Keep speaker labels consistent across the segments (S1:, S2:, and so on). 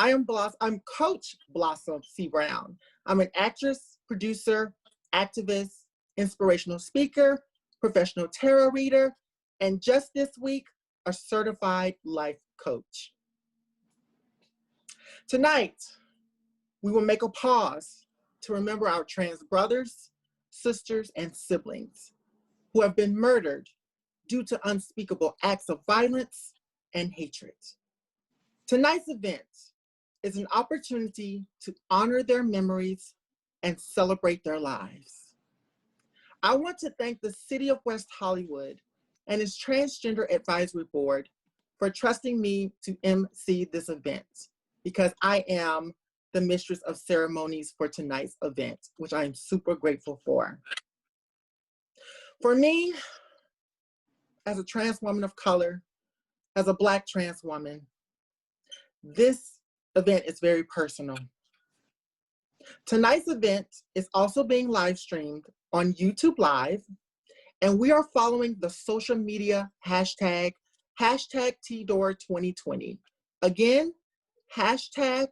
S1: I'm Coach Blossom C. Brown. I'm an actress, producer, activist, inspirational speaker, professional tarot reader, and just this week, a certified life coach. Tonight, we will make a pause to remember our trans brothers, sisters, and siblings who have been murdered due to unspeakable acts of violence and hatred. Tonight's event is an opportunity to honor their memories and celebrate their lives. I want to thank the City of West Hollywood and its Transgender Advisory Board for trusting me to MC this event, because I am the mistress of ceremonies for tonight's event, which I am super grateful for. For me, as a trans woman of color, as a Black trans woman, this event is very personal. Tonight's event is also being live streamed on YouTube Live, and we are following the social media hashtag TDOR2020. Again, hashtag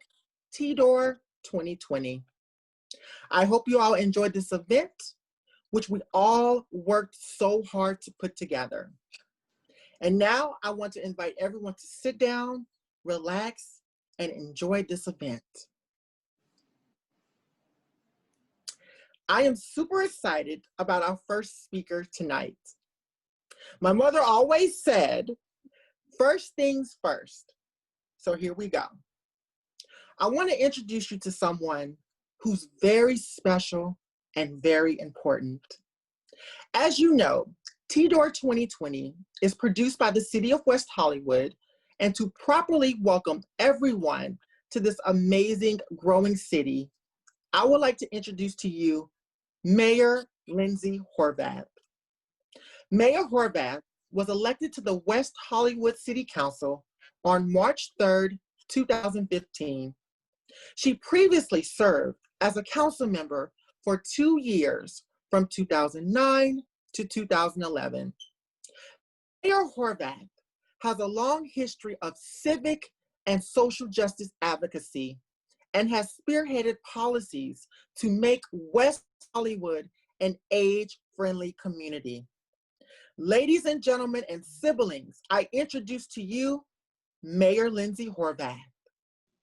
S1: TDOR2020. I hope you all enjoyed this event, which we all worked so hard to put together. And now I want to invite everyone to sit down, relax, and enjoy this event. I am super excited about our first speaker tonight. My mother always said, first things first. So here we go. I want to introduce you to someone who's very special and very important. As you know, TDOR 2020 is produced by the City of West Hollywood, and to properly welcome everyone to this amazing growing city, I would like to introduce to you Mayor Lindsay Horvath. Mayor Horvath was elected to the West Hollywood City Council on March 3rd, 2015. She previously served as a council member for 2 years, from 2009 to 2011. Mayor Horvath has a long history of civic and social justice advocacy and has spearheaded policies to make West Hollywood an age-friendly community. Ladies and gentlemen and siblings, I introduce to you Mayor Lindsay Horvath.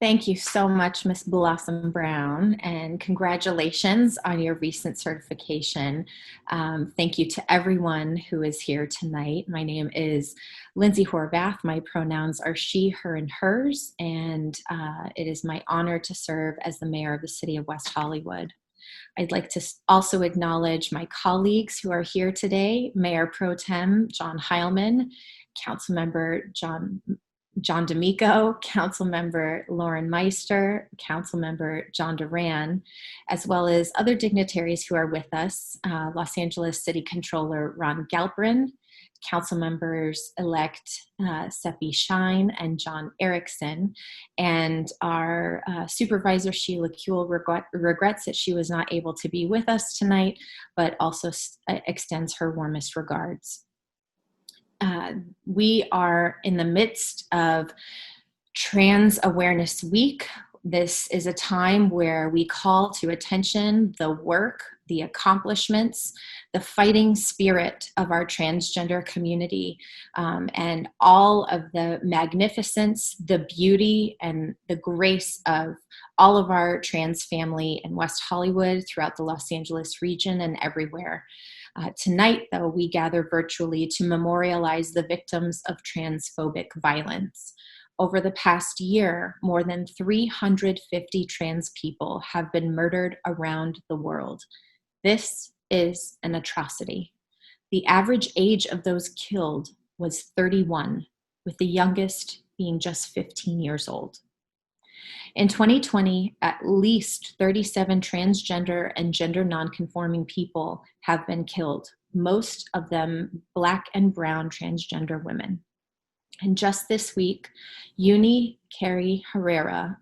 S2: Thank you so much, Ms. Blossom Brown, and congratulations on your recent certification. Thank you to everyone who is here tonight. My name is Lindsay Horvath. My pronouns are she, her, and hers, and it is my honor to serve as the mayor of the City of West Hollywood. I'd like to also acknowledge my colleagues who are here today: Mayor Pro Tem John Heilman, Councilmember John D'Amico, Councilmember Lauren Meister, Councilmember John Duran, as well as other dignitaries who are with us: Los Angeles City Controller Ron Galperin, Councilmembers-elect Seppi Shine and John Erickson, and our Supervisor Sheila Kuehl regrets that she was not able to be with us tonight, but also extends her warmest regards. We are in the midst of Trans Awareness Week. This is a time where we call to attention the work, the accomplishments, the fighting spirit of our transgender community, and all of the magnificence, the beauty, and the grace of all of our trans family in West Hollywood, throughout the Los Angeles region, and everywhere. Tonight, though, we gather virtually to memorialize the victims of transphobic violence. Over the past year, more than 350 trans people have been murdered around the world. This is an atrocity. The average age of those killed was 31, with the youngest being just 15 years old. In 2020, at least 37 transgender and gender nonconforming people have been killed, most of them Black and brown transgender women. And just this week, Uni Carey Herrera,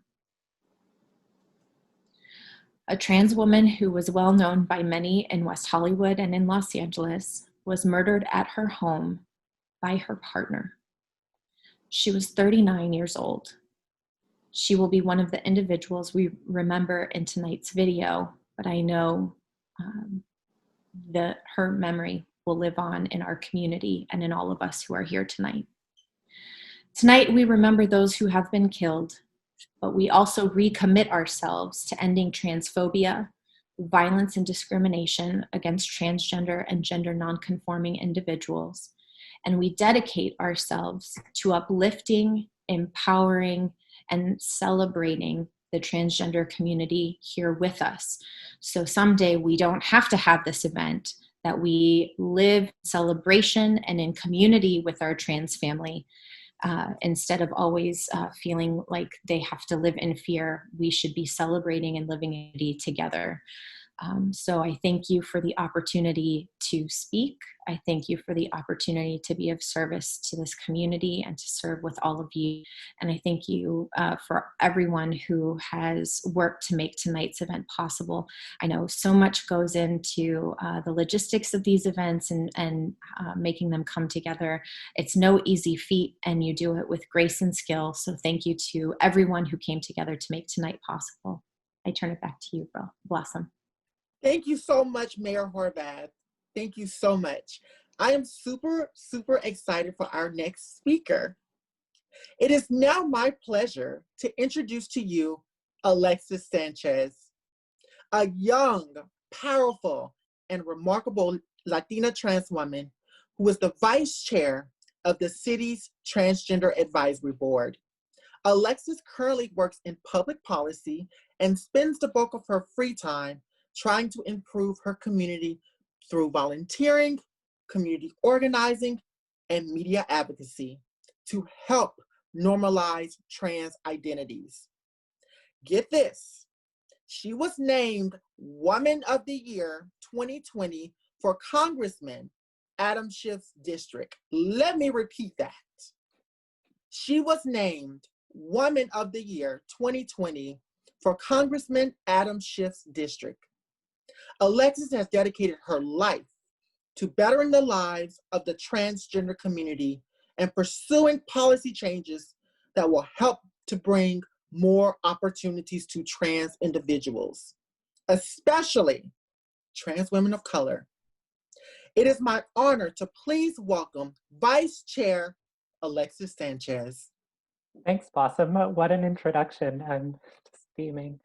S2: a trans woman who was well known by many in West Hollywood and in Los Angeles, was murdered at her home by her partner. She was 39 years old. She will be one of the individuals we remember in tonight's video, but I know that her memory will live on in our community and in all of us who are here tonight. Tonight, we remember those who have been killed, but we also recommit ourselves to ending transphobia, violence and discrimination against transgender and gender nonconforming individuals. And we dedicate ourselves to uplifting, empowering, and celebrating the transgender community here with us. So someday we don't have to have this event, that we live in celebration and in community with our trans family. Instead of always feeling like they have to live in fear, we should be celebrating and living in unity together. So I thank you for the opportunity to speak. I thank you for the opportunity to be of service to this community and to serve with all of you. And I thank you for everyone who has worked to make tonight's event possible. I know so much goes into the logistics of these events and making them come together. It's no easy feat, and you do it with grace and skill. So thank you to everyone who came together to make tonight possible. I turn it back to you, Blossom.
S1: Thank you so much, Mayor Horvath. Thank you so much. I am super, super excited for our next speaker. It is now my pleasure to introduce to you Alexis Sanchez, a young, powerful, and remarkable Latina trans woman who is the vice chair of the city's Transgender Advisory Board. Alexis currently works in public policy and spends the bulk of her free time trying to improve her community through volunteering, community organizing, and media advocacy to help normalize trans identities. Get this, she was named Woman of the Year 2020 for Congressman Adam Schiff's district. Let me repeat that. She was named Woman of the Year 2020 for Congressman Adam Schiff's district. Alexis has dedicated her life to bettering the lives of the transgender community and pursuing policy changes that will help to bring more opportunities to trans individuals, especially trans women of color. It is my honor to please welcome Vice Chair Alexis Sanchez.
S3: Thanks, Blossom. What an introduction. I'm just beaming.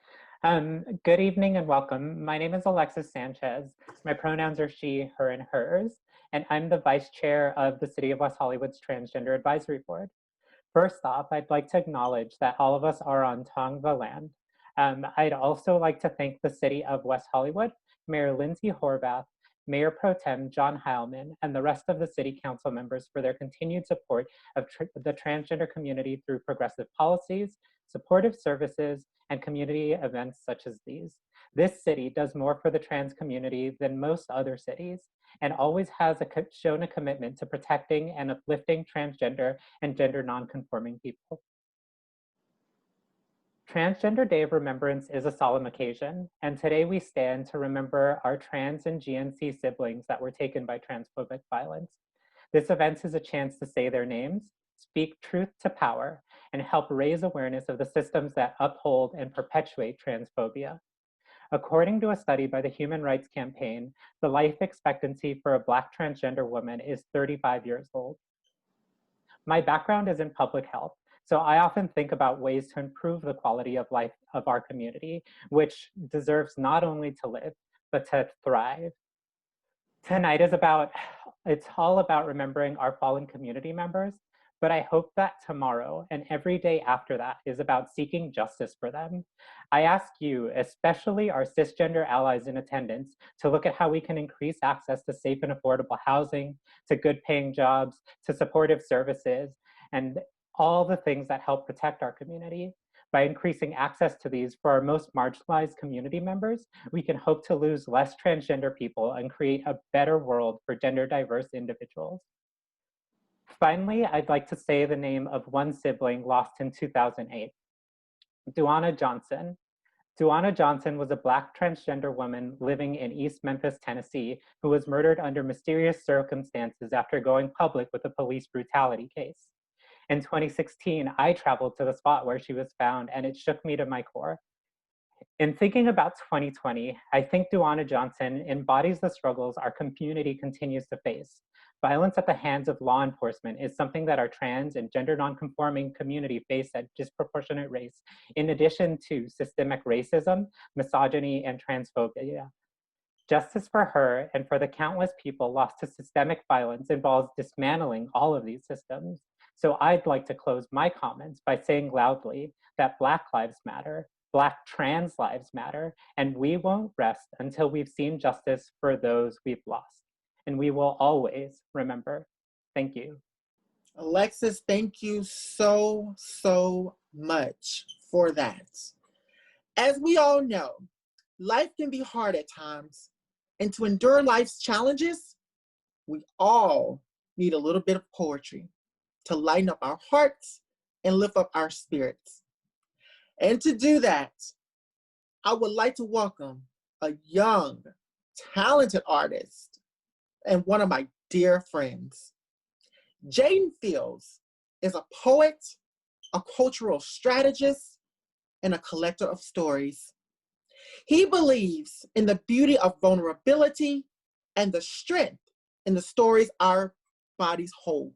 S3: Good evening and welcome. My name is Alexis Sanchez. My pronouns are she, her, and hers, and I'm the vice chair of the City of West Hollywood's Transgender Advisory Board. First off, I'd like to acknowledge that all of us are on Tongva land. I'd also like to thank the City of West Hollywood, Mayor Lindsay Horvath, Mayor Pro Tem John Heilman, and the rest of the City Council members for their continued support of the transgender community through progressive policies, supportive services, and community events such as these. This city does more for the trans community than most other cities, and always has shown a commitment to protecting and uplifting transgender and gender nonconforming people. Transgender Day of Remembrance is a solemn occasion, and today we stand to remember our trans and GNC siblings that were taken by transphobic violence. This event is a chance to say their names, speak truth to power, and help raise awareness of the systems that uphold and perpetuate transphobia. According to a study by the Human Rights Campaign, the life expectancy for a Black transgender woman is 35 years old. My background is in public health, so I often think about ways to improve the quality of life of our community, which deserves not only to live, but to thrive. Tonight it's all about remembering our fallen community members, but I hope that tomorrow and every day after that is about seeking justice for them. I ask you, especially our cisgender allies in attendance, to look at how we can increase access to safe and affordable housing, to good paying jobs, to supportive services, and all the things that help protect our community. By increasing access to these for our most marginalized community members, we can hope to lose less transgender people and create a better world for gender diverse individuals. Finally, I'd like to say the name of one sibling lost in 2008, Duana Johnson. Duana Johnson was a Black transgender woman living in East Memphis, Tennessee, who was murdered under mysterious circumstances after going public with a police brutality case. In 2016, I traveled to the spot where she was found, and it shook me to my core. In thinking about 2020, I think Duana Johnson embodies the struggles our community continues to face. Violence at the hands of law enforcement is something that our trans and gender nonconforming community face at disproportionate rates, in addition to systemic racism, misogyny, and transphobia. Justice for her and for the countless people lost to systemic violence involves dismantling all of these systems. So I'd like to close my comments by saying loudly that Black lives matter, Black trans lives matter, and we won't rest until we've seen justice for those we've lost. And we will always remember. Thank you.
S1: Alexis, thank you so, so much for that. As we all know, life can be hard at times, and to endure life's challenges, we all need a little bit of poetry to lighten up our hearts and lift up our spirits. And to do that, I would like to welcome a young, talented artist and one of my dear friends. Jayne Fields is a poet, a cultural strategist, and a collector of stories. He believes in the beauty of vulnerability and the strength in the stories our bodies hold.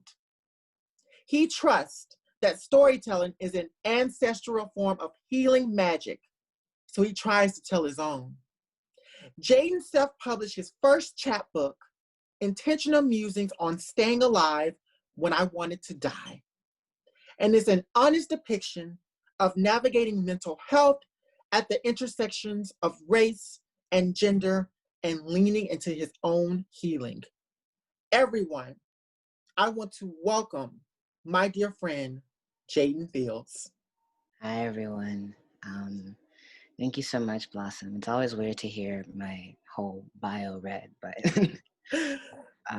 S1: He trusts that storytelling is an ancestral form of healing magic, so he tries to tell his own. Jayne self-published his first chapbook, Intentional Musings on Staying Alive When I Wanted to Die, and is an honest depiction of navigating mental health at the intersections of race and gender and leaning into his own healing. Everyone, I want to welcome my dear friend, Jayne Fields.
S4: Hi, everyone. Thank you so much, Blossom. It's always weird to hear my whole bio read, but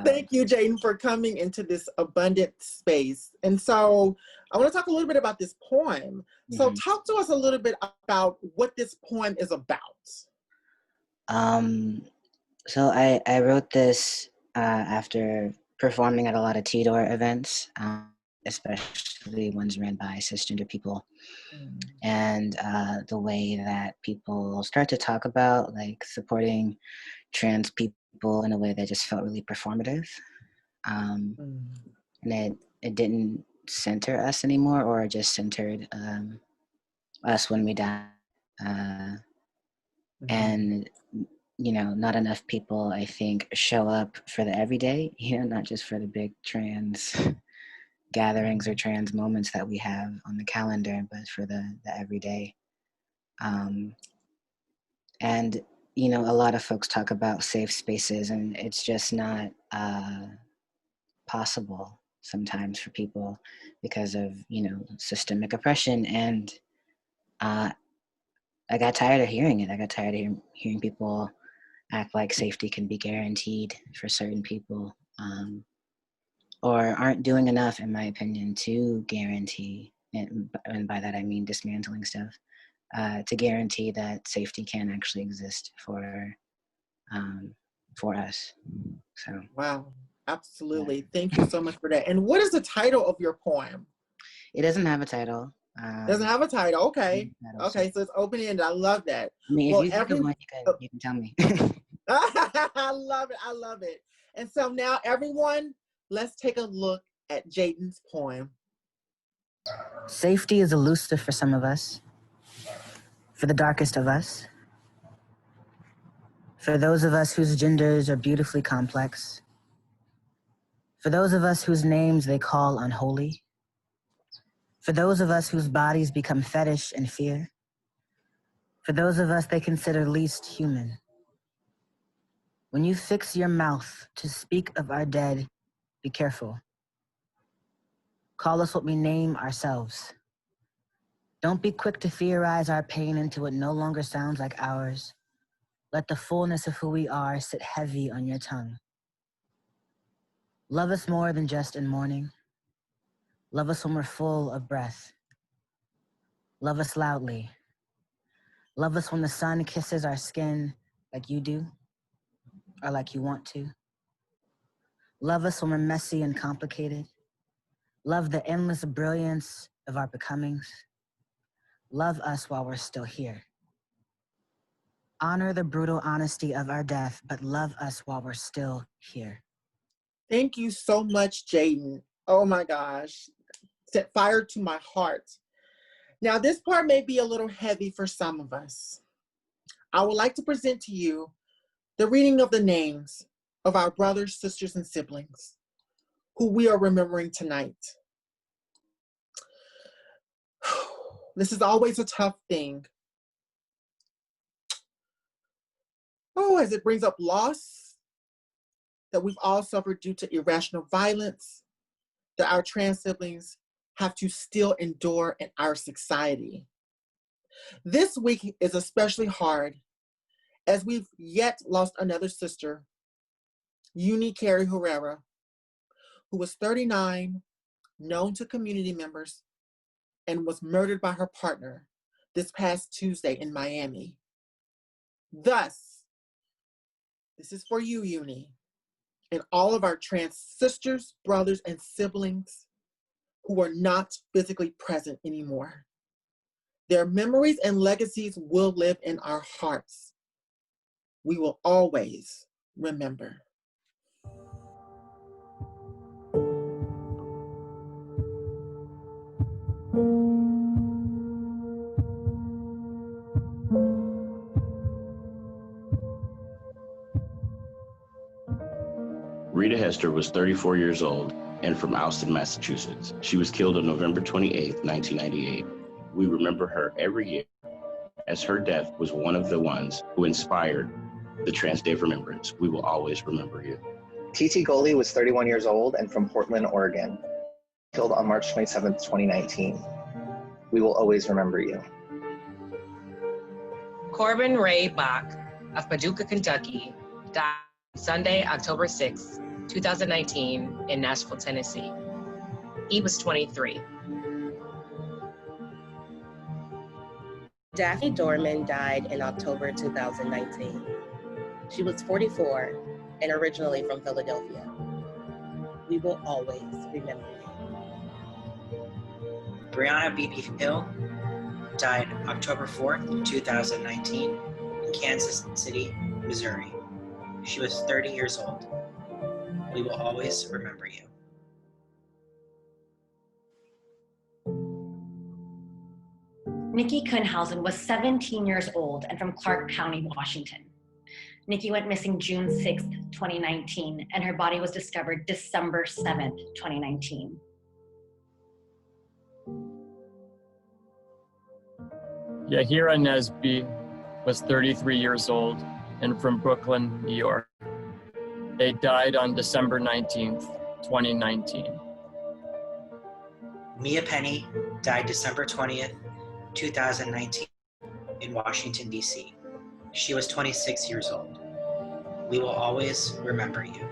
S1: Thank you, Jayne, for coming into this abundant space. And so I want to talk a little bit about this poem. So talk to us a little bit about what this poem is about.
S4: So I wrote this after performing at a lot of TDOR events, especially ones ran by cisgender people. And the way that people start to talk about like supporting trans people in a way that just felt really performative. And it didn't center us anymore, or just centered us when we die. And, you know, not enough people, I think, show up for the everyday, you know, not just for the big trans gatherings or trans moments that we have on the calendar, but for the everyday. And, you know, a lot of folks talk about safe spaces, and it's just not possible sometimes for people because of, you know, systemic oppression. And I got tired of hearing it. I got tired of hearing people act like safety can be guaranteed for certain people, or aren't doing enough, in my opinion, to guarantee, and by that I mean dismantling stuff, to guarantee that safety can actually exist for us. So.
S1: Wow, absolutely. Yeah. Thank you so much for that. And what is the title of your poem?
S4: It doesn't have a title.
S1: Doesn't have a title. Okay. Okay, so it's open-ended. I love that.
S4: I mean, if you think of one, you can tell me.
S1: I love it. I love it. And so now, everyone, let's take a look at Jayne's poem.
S5: Safety is elusive for some of us, for the darkest of us, for those of us whose genders are beautifully complex, for those of us whose names they call unholy, for those of us whose bodies become fetish and fear, for those of us they consider least human. When you fix your mouth to speak of our dead, be careful. Call us what we name ourselves. Don't be quick to theorize our pain into what no longer sounds like ours. Let the fullness of who we are sit heavy on your tongue. Love us more than just in mourning. Love us when we're full of breath. Love us loudly. Love us when the sun kisses our skin like you do, or like you want to. Love us when we're messy and complicated. Love the endless brilliance of our becomings. Love us while we're still here. Honor the brutal honesty of our death, but love us while we're still here.
S1: Thank you so much, Jayne. Oh my gosh, set fire to my heart. Now, this part may be a little heavy for some of us. I would like to present to you the reading of the names of our brothers, sisters, and siblings who we are remembering tonight. This is always a tough thing. Oh, as it brings up loss that we've all suffered due to irrational violence that our trans siblings have to still endure in our society. This week is especially hard as we've yet lost another sister, Uni Carey Herrera, who was 39, known to community members, and was murdered by her partner this past Tuesday in Miami. Thus, this is for you, Uni, and all of our trans sisters, brothers, and siblings who are not physically present anymore. Their memories and legacies will live in our hearts. We will always remember.
S6: Rita Hester was 34 years old and from Alston, Massachusetts. She was killed on November 28, 1998. We remember her every year, as her death was one of the ones who inspired the Trans Day of Remembrance. We will always remember you.
S7: TT Goley was 31 years old and from Portland, Oregon. Killed on March 27, 2019. We will always remember you.
S8: Corbyn Ray Bach of Paducah, Kentucky, died Sunday, October 6, 2019 in Nashville, Tennessee. He was 23.
S9: Daphne Dorman died in October 2019. She was 44 and originally from Philadelphia. We will always remember you.
S10: Brianna B.B. Hill died October 4th, 2019 in Kansas City, Missouri. She was 30 years old. We will always remember you.
S11: Nikki Huhnhausen was 17 years old and from Clark County, Washington. Nikki went missing June 6th, 2019, and her body was discovered December 7th, 2019.
S12: Yahira Nesby was 33 years old and from Brooklyn, New York. They died on December 19th, 2019.
S10: Mia Penny died December 20th, 2019 in Washington, D.C. She was 26 years old. We will always remember you.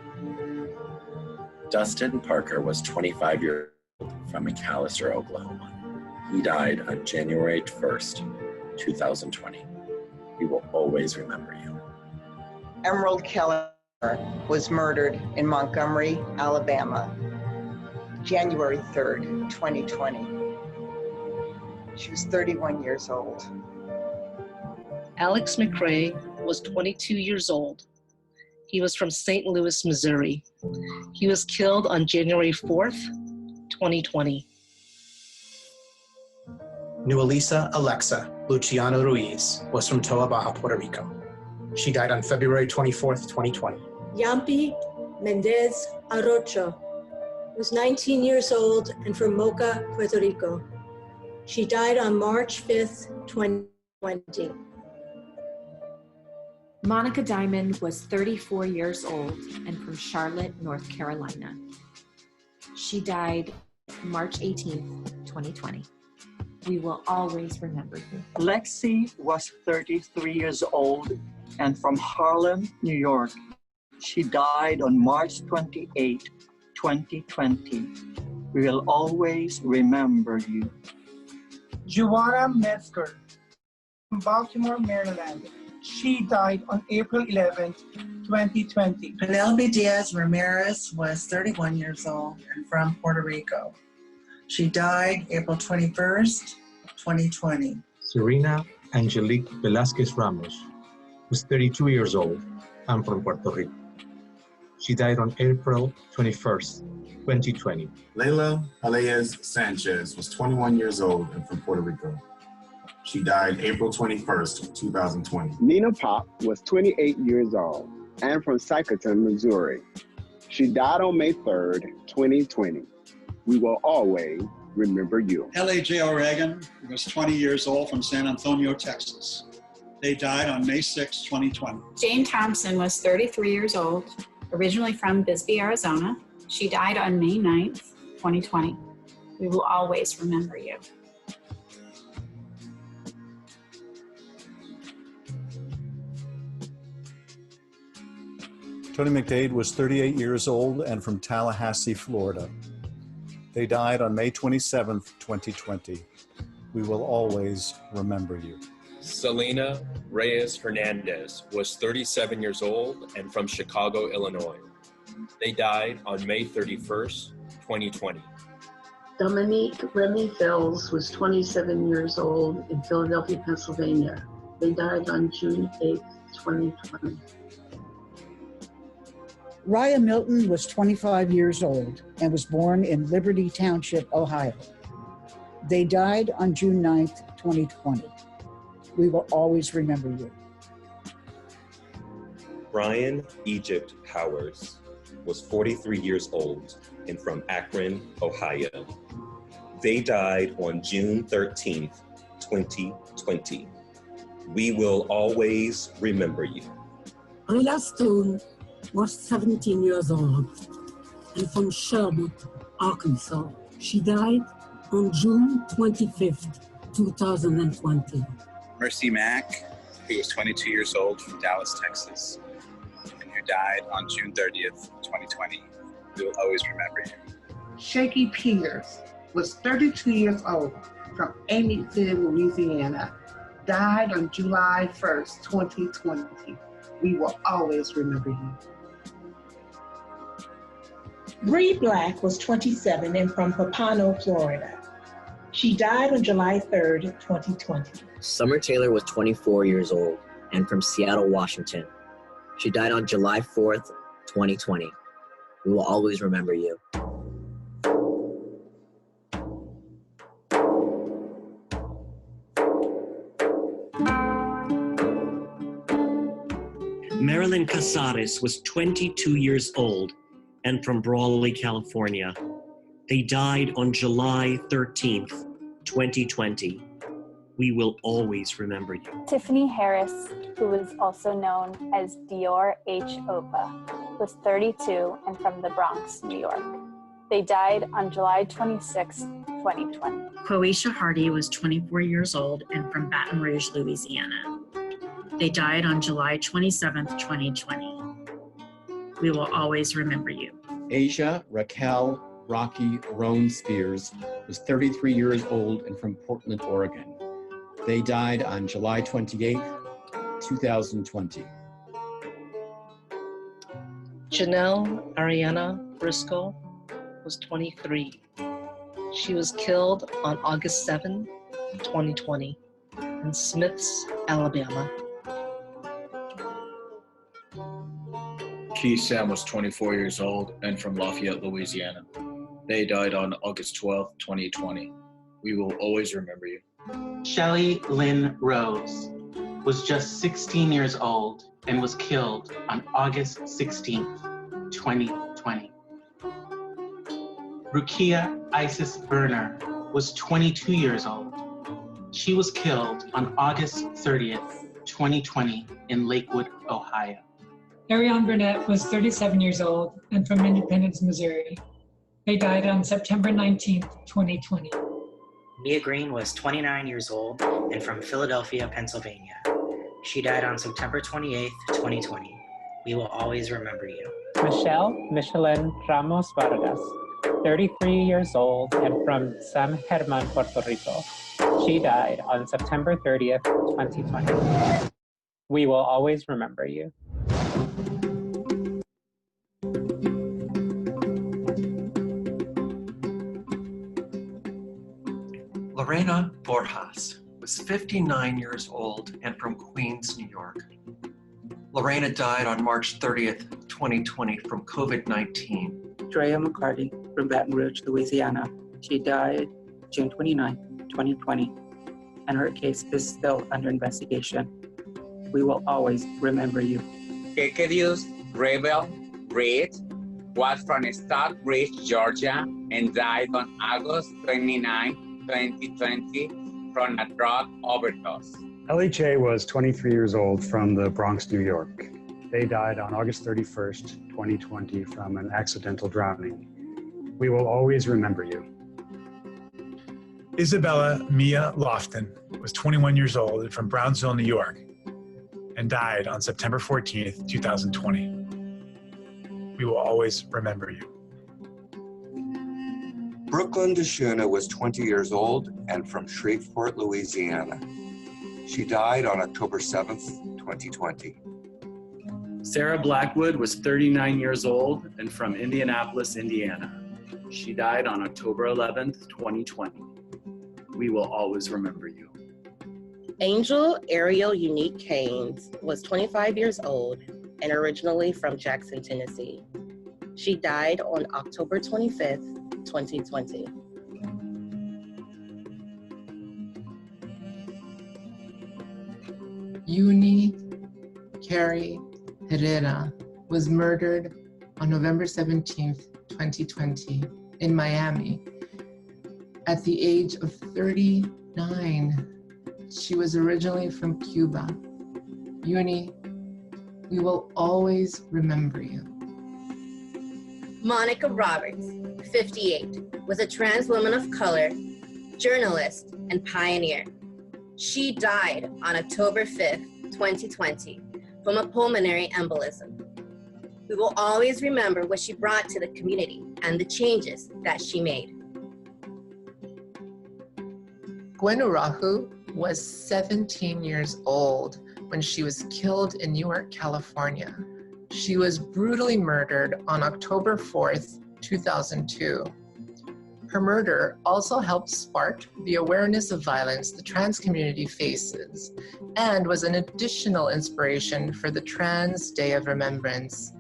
S13: Dustin Parker was 25 years old from McAlester, Oklahoma. He died on January 1st, 2020. We will always remember you.
S14: Emerald Kelliher was murdered in Montgomery, Alabama, January 3rd, 2020. She was 31 years old.
S15: Alex McRae was 22 years old. He was from St. Louis, Missouri. He was killed on January 4th, 2020.
S16: Nuelisa Alexa Luciano Ruiz was from Toa Baja, Puerto Rico. She died on February 24th, 2020.
S17: Yampi Mendez Arocho was 19 years old and from Moca, Puerto Rico. She died on March 5th, 2020.
S2: Monika Diamond was 34 years old and from Charlotte, North Carolina. She died March 18th, 2020. We will always remember you.
S18: Lexi was 33 years old and from Harlem, New York. She died on March 28, 2020. We will always remember you.
S19: Johanna Metzger from Baltimore, Maryland. She died on April 11, 2020.
S20: Penelope Diaz Ramirez was 31 years old and from Puerto Rico. She died April 21st, 2020.
S21: Serena Angelique Velazquez Ramos was 32 years old and from Puerto Rico. She died on April 21st, 2020.
S22: Layla Pelaez Sanchez was 21 years old and from Puerto Rico. She died April 21st, 2020.
S23: Nina Pop was 28 years old and from Sykerton, Missouri. She died on May 3rd, 2020. We will always remember you.
S24: L.A.J. O'Regan was 20 years old from San Antonio, Texas. They died on May 6, 2020.
S25: Jayne Thompson was 33 years old, originally from Bisbee, Arizona. She died on May 9th, 2020. We will always remember you.
S26: Tony McDade was 38 years old and from Tallahassee, Florida. They died on May 27th, 2020. We will always remember you.
S27: Selena Reyes-Hernandez was 37 years old and from Chicago, Illinois. They died on May 31st, 2020.
S28: Dominique Remy Fells was 27 years old in Philadelphia, Pennsylvania. They died on June 8th, 2020.
S29: Riah Milton was 25 years old and was born in Liberty Township, Ohio. They died on June 9th, 2020. We will always remember you.
S30: Brian Egypt Powers was 43 years old and from Akron, Ohio. They died on June 13th, 2020. We will always remember you.
S31: Brayla Stone was 17 years old and from Sherwood, Arkansas. She died on June 25th, 2020.
S32: Mercy Mack, who was 22 years old from Dallas, Texas, and who died on June 30th, 2020. We will always remember you.
S33: Shaky Peters was 32 years old from Amyville, Louisiana, died on July 1st, 2020. We will always remember you.
S34: Bree Black was 27 and from Pompano, Florida. She died on July 3rd, 2020.
S35: Summer Taylor was 24 years old and from Seattle, Washington. She died on July 4th, 2020. We will always remember you.
S36: Marilyn Casares was 22 years old and from Brawley, California. They died on July 13th, 2020. We will always remember you.
S37: Tiffany Harris, who is also known as Dior H. Opa, was 32 and from the Bronx, New York. They died on July 26, 2020.
S25: Queasha Hardy was 24 years old and from Baton Rouge, Louisiana. They died on July 27th, 2020. We will always remember you.
S38: Asia Raquel Rocky Roan Spears was 33 years old and from Portland, Oregon. They died on July 28th, 2020.
S15: Janelle Ariana Briscoe was 23. She was killed on August 7, 2020 in Smiths, Alabama.
S39: Keith Sam was 24 years old and from Lafayette, Louisiana. They died on August 12, 2020. We will always remember you.
S40: Shelley Lynn Rose was just 16 years old and was killed on August 16, 2020. Rukia Isis Berner was 22 years old. She was killed on August 30th, 2020 in Lakewood, Ohio.
S41: Ariane Burnett was 37 years old and from Independence, Missouri. They died on September 19th, 2020.
S10: Mia Green was 29 years old and from Philadelphia, Pennsylvania. She died on September 28th, 2020. We will always remember you.
S3: Michelle Michelin Ramos Vargas, 33 years old and from San German, Puerto Rico. She died on September 30th, 2020. We will always remember you.
S1: Lorena Borjas was 59 years old and from Queens, New York. Lorena died on March 30th, 2020 from COVID-19.
S2: Draya McCarty from Baton Rouge, Louisiana. She died June 29, 2020, and her case is still under investigation. We will always remember you.
S4: Diaz Rebel Reed was from Stockbridge, Georgia, and died on August 29, 2020 from a drug overdose.
S5: LHA was 23 years old from the Bronx, New York. They died on August 31st, 2020 from an accidental drowning. We will always remember you.
S6: Isabella Mia Lofton was 21 years old and from Brownsville, New York, and died on September 14th, 2020. We will always remember you.
S7: Brooklyn DeShuna was 20 years old and from Shreveport, Louisiana. She died on October 7th, 2020.
S38: Sarah Blackwood was 39 years old and from Indianapolis, Indiana. She died on October 11th, 2020. We will always remember you.
S8: Angel Ariel Unique Haynes was 25 years old and originally from Jackson, Tennessee. She died on October 25th, 2020.
S9: Uni Carrie Herrera was murdered on November 17th, 2020 in Miami at the age of 39. She was originally from Cuba. Uni, we will always remember you.
S11: Monica Roberts, 58, was a trans woman of color, journalist, and pioneer. She died on October 5th, 2020, from a pulmonary embolism. We will always remember what she brought to the community and the changes that she made.
S9: Gwen Urahu was 17 years old when she was killed in Newark, California. She was brutally murdered on October 4th, 2002. Her murder also helped spark the awareness of violence the trans community faces and was an additional inspiration for the Trans Day of Remembrance.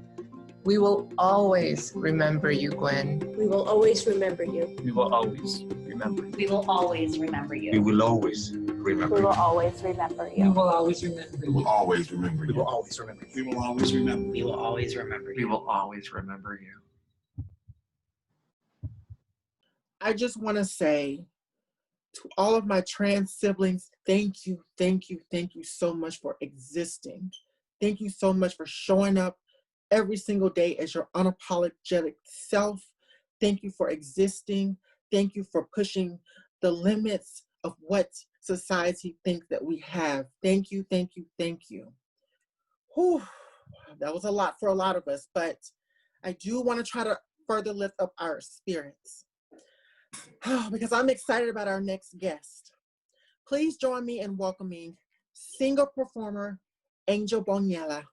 S9: We will always remember you, Gwen.
S11: We will always remember you.
S38: We will always remember you.
S12: We will always remember you.
S7: We will always remember
S37: We
S7: you.
S37: will always remember
S41: We
S37: you.
S41: will always remember
S7: We will always remember
S6: We
S7: you.
S6: will always remember you.
S7: We will always remember
S10: We will always remember
S1: We
S10: you.
S1: will always remember you.
S33: I just want to say to all of my trans siblings, thank you, thank you, thank you so much for existing. Thank you so much for showing up every single day as your unapologetic self. Thank you for existing. Thank you for pushing the limits of what society thinks that we have. Thank you, thank you, thank you. Whew, that was a lot for a lot of us, but I do want to try to further lift up our spirits because I'm excited about our next guest. Please join me in welcoming singer-performer Angel Bonilla.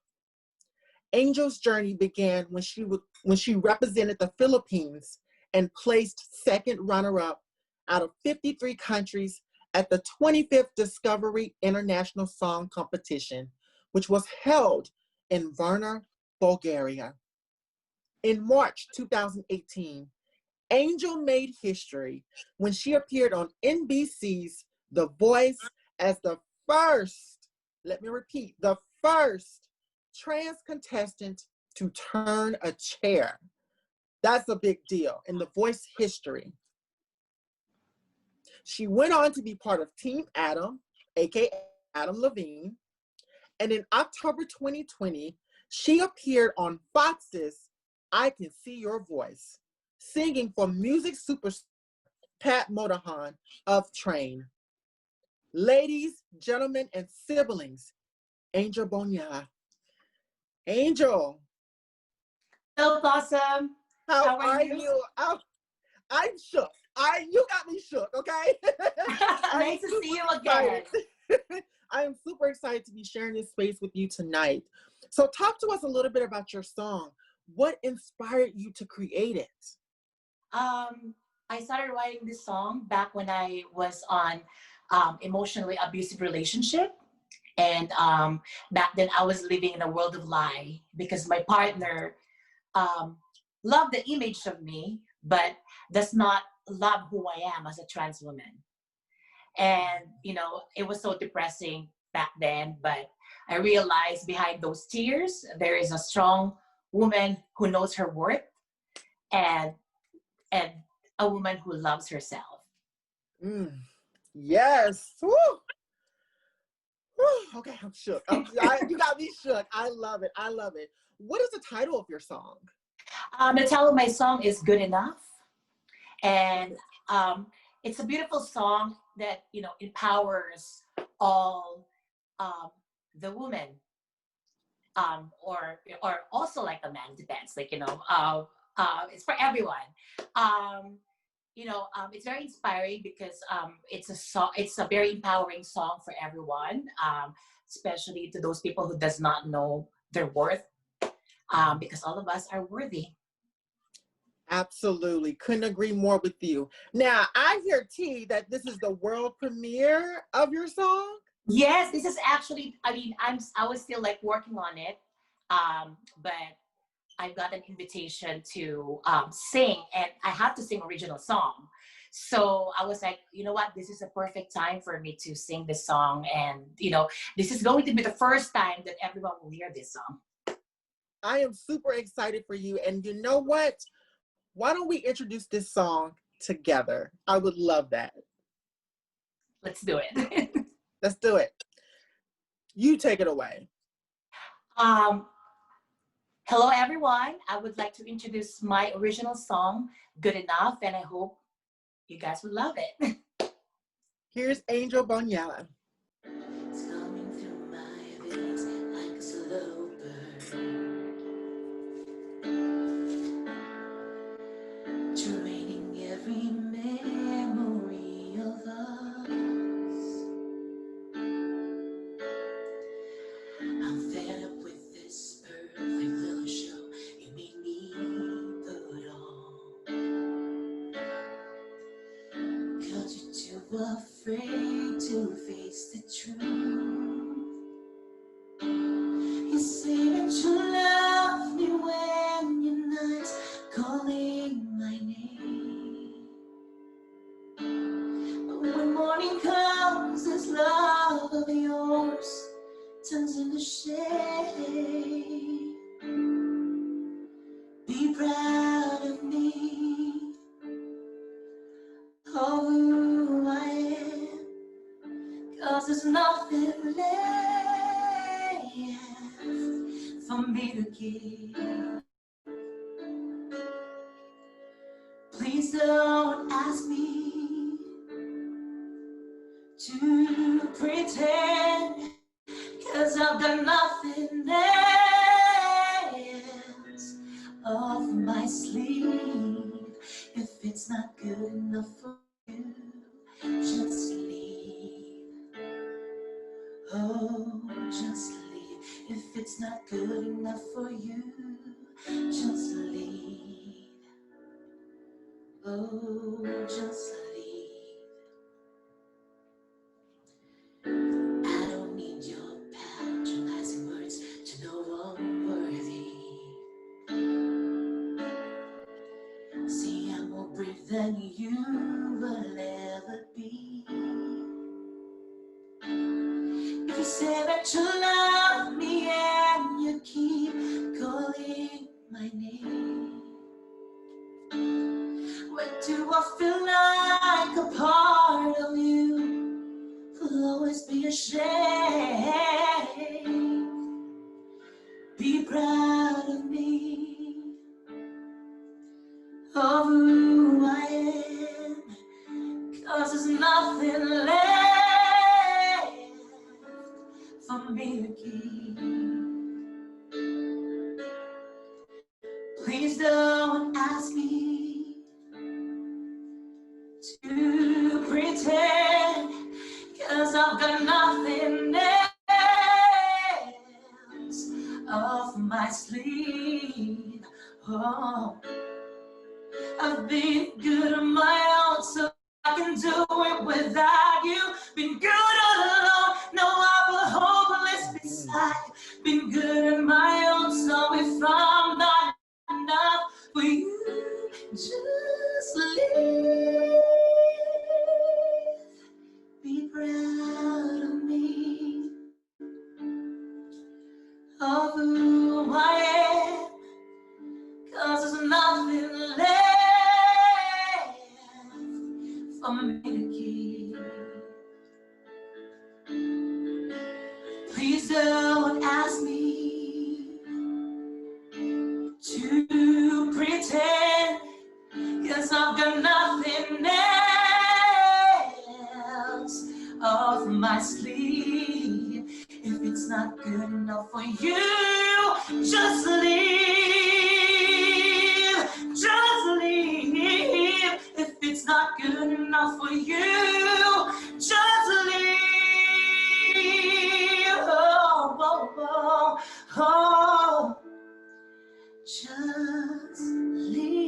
S33: Angel's journey began when she represented the Philippines and placed second runner-up out of 53 countries at the 25th Discovery International Song Competition, which was held in Varna, Bulgaria. In March 2018, Angel made history when she appeared on NBC's The Voice as the first, let me repeat, the first trans contestant to turn a chair. That's a big deal in The Voice history. She went on to be part of Team Adam, aka Adam Levine, and in October 2020, she appeared on Fox's I Can See Your Voice, singing for music superstar Pat Modahan of Train. Ladies, gentlemen, and siblings, Angel Bonilla. Angel.
S12: Hello, Blossom.
S33: How are you? I'm shook. You got me shook, okay?
S12: Nice to see you again.
S33: I am super excited to be sharing this space with you tonight. So talk to us a little bit about your song. What inspired you to create it?
S12: I started writing this song back when I was on emotionally abusive relationship. And back then I was living in a world of lie because my partner loved the image of me, but does not love who I am as a trans woman. And, you know, it was so depressing back then, but I realized behind those tears, there is a strong woman who knows her worth and a woman who loves herself.
S13: Yes. Woo. Woo. Okay, I'm shook. You got me shook. I love it. I love it. What is the title of your song?
S12: The title of my song is Good Enough. And it's a beautiful song that, you know, empowers all the women, or also like a man, depends, like, you know, it's for everyone. You know, it's very inspiring because it's a very empowering song for everyone, especially to those people who does not know their worth, because all of us are worthy.
S13: Absolutely. Couldn't agree more with you. Now, I hear, T, that this is the world premiere of your song?
S12: Yes, this is actually, I mean, I was still like working on it, but I got an invitation to sing, and I have to sing original song. So I was like, you know what, this is a perfect time for me to sing this song. And, you know, this is going to be the first time that everyone will hear this song.
S13: I am super excited for you. And you know what? Why don't we introduce this song together? I would love that.
S12: Let's do it.
S13: Let's do it. You take it away.
S12: Hello, everyone. I would like to introduce my original song, Good Enough, and I hope you guys will love it.
S13: Here's Angel Bonyala.
S14: It's coming through my veins like a slow burn, draining every memory of us. I'm fed up with this perfect little show you made me put on. 'Cause you're too afraid to face the truth. You say that you love me when you're not calling my name. But when morning comes, this love of yours turns into shame. Be proud of me, of who I am, 'cause there's nothing left for me to give. Please don't ask me to pretend, 'cause I've got nothing else off my sleeve. If it's not good enough for you, just leave. Oh, just leave. If it's not good enough for you, just leave. Oh, just leave. I don't need your patronizing words to know I'm worthy. See, I'm more brave than you will ever be. If you say that you love me and you keep calling my name, where do I feel like a part of you will always be ashamed? Be proud of me, of who I am, 'cause there's nothing left for me to keep. Please don't ask me to pretend, 'cause I've got nothing else off my sleeve. Oh, I've been good on my Please don't ask me to pretend, 'cause I've got nothing else off my sleeve. If it's not good enough for you, just leave. Just leave. If it's not good enough for you, just leave. Oh, oh, oh, oh. Just leave.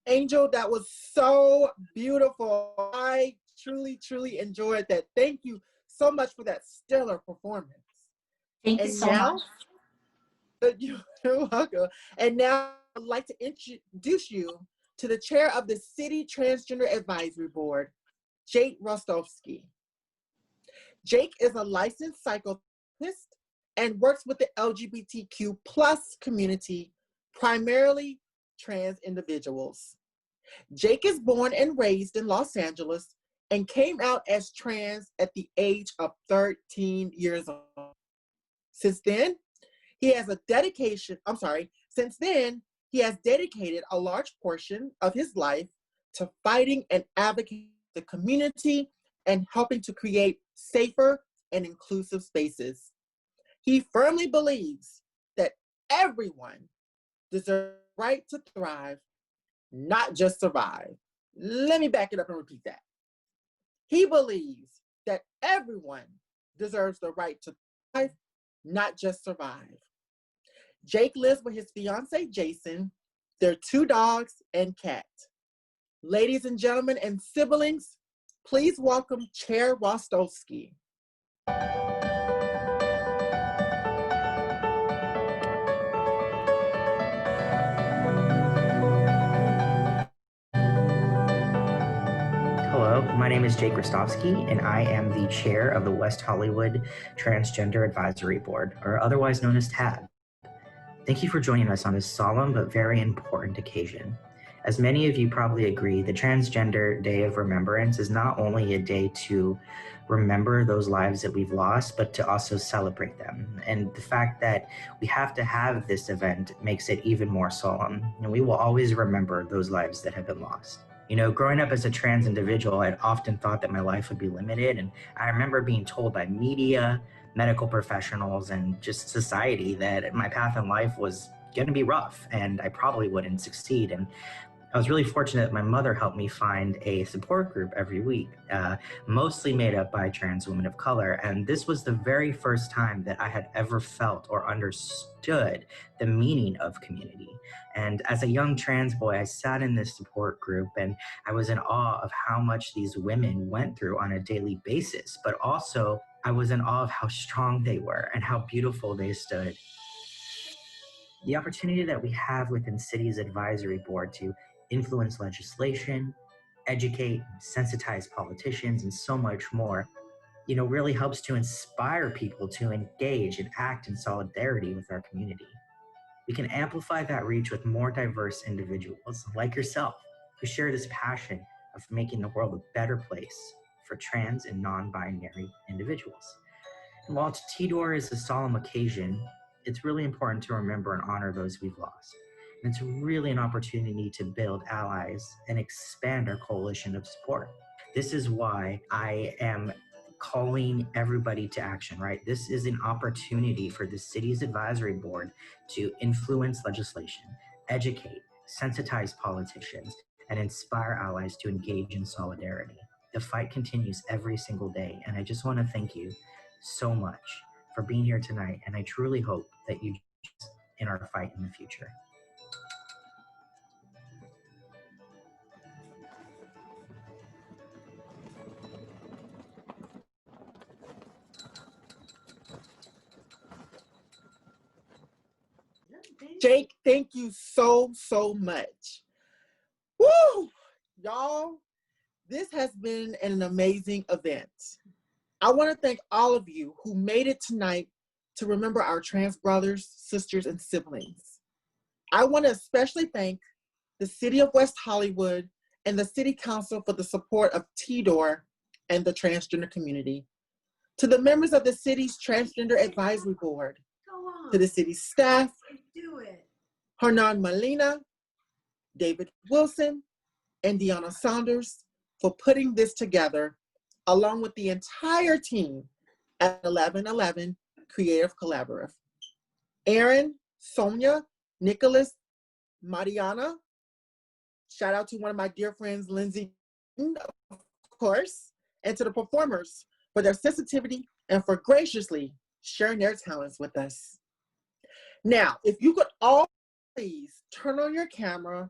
S13: Angel, that was so beautiful. I truly, truly enjoyed that. Thank you so much for that stellar performance.
S12: Thank you so much.
S13: You're welcome. And now I'd like to introduce you to the chair of the City Transgender Advisory Board, Jake Rostovsky. Jake is a licensed psychotherapist and works with the LGBTQ+ community, primarily trans individuals. Jake is born and raised in Los Angeles and came out as trans at the age of 13 years old. Since then, he has dedicated a large portion of his life to fighting and advocating for the community and helping to create safer and inclusive spaces. He firmly believes that everyone deserves the right to thrive, not just survive. Let me back it up and repeat that. He believes that everyone deserves the right to thrive, not just survive. Jake lives with his fiance, Jason, their 2 dogs and cat. Ladies and gentlemen and siblings, please welcome Chair Rostovsky.
S15: Hello, my name is Jake Rostovsky, and I am the chair of the West Hollywood Transgender Advisory Board, or otherwise known as TAB. Thank you for joining us on this solemn but very important occasion. As many of you probably agree, the Transgender Day of Remembrance is not only a day to remember those lives that we've lost, but to also celebrate them. And the fact that we have to have this event makes it even more solemn. And we will always remember those lives that have been lost. You know, growing up as a trans individual, I'd often thought that my life would be limited. And I remember being told by media, medical professionals, and just society that my path in life was going to be rough and I probably wouldn't succeed. And I was really fortunate that my mother helped me find a support group every week, mostly made up by trans women of color. And this was the very first time that I had ever felt or understood the meaning of community. And as a young trans boy, I sat in this support group and I was in awe of how much these women went through on a daily basis, but also I was in awe of how strong they were and how beautiful they stood. The opportunity that we have within City's advisory board to influence legislation, educate, sensitize politicians, and so much more, you know, really helps to inspire people to engage and act in solidarity with our community. We can amplify that reach with more diverse individuals like yourself who share this passion of making the world a better place for trans and non-binary individuals. And while TDOR is a solemn occasion, it's really important to remember and honor those we've lost. And it's really an opportunity to build allies and expand our coalition of support. This is why I am calling everybody to action, right? This is an opportunity for the city's advisory board to influence legislation, educate, sensitize politicians, and inspire allies to engage in solidarity. The fight continues every single day, and I just want to thank you so much for being here tonight, and I truly hope that you join us in our fight in the future.
S13: Jake, thank you so, so much. Woo! Y'all, this has been an amazing event. I want to thank all of you who made it tonight to remember our trans brothers, sisters, and siblings. I want to especially thank the City of West Hollywood and the City Council for the support of TDOR and the transgender community. To the members of the city's Transgender Advisory Board, to the city staff, Hernan Molina, David Wilson, and Deanna Saunders for putting this together, along with the entire team at 1111 Creative Collaborative. Aaron, Sonia, Nicholas, Mariana, shout out to one of my dear friends, Lindsay, of course, and to the performers for their sensitivity and for graciously sharing their talents with us. Now, if you could all please turn on your camera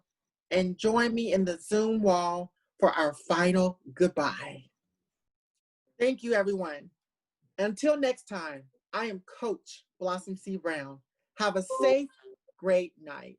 S13: and join me in the Zoom wall for our final goodbye. Thank you, everyone. Until next time, I am Coach Blossom C. Brown. Have a safe, great night.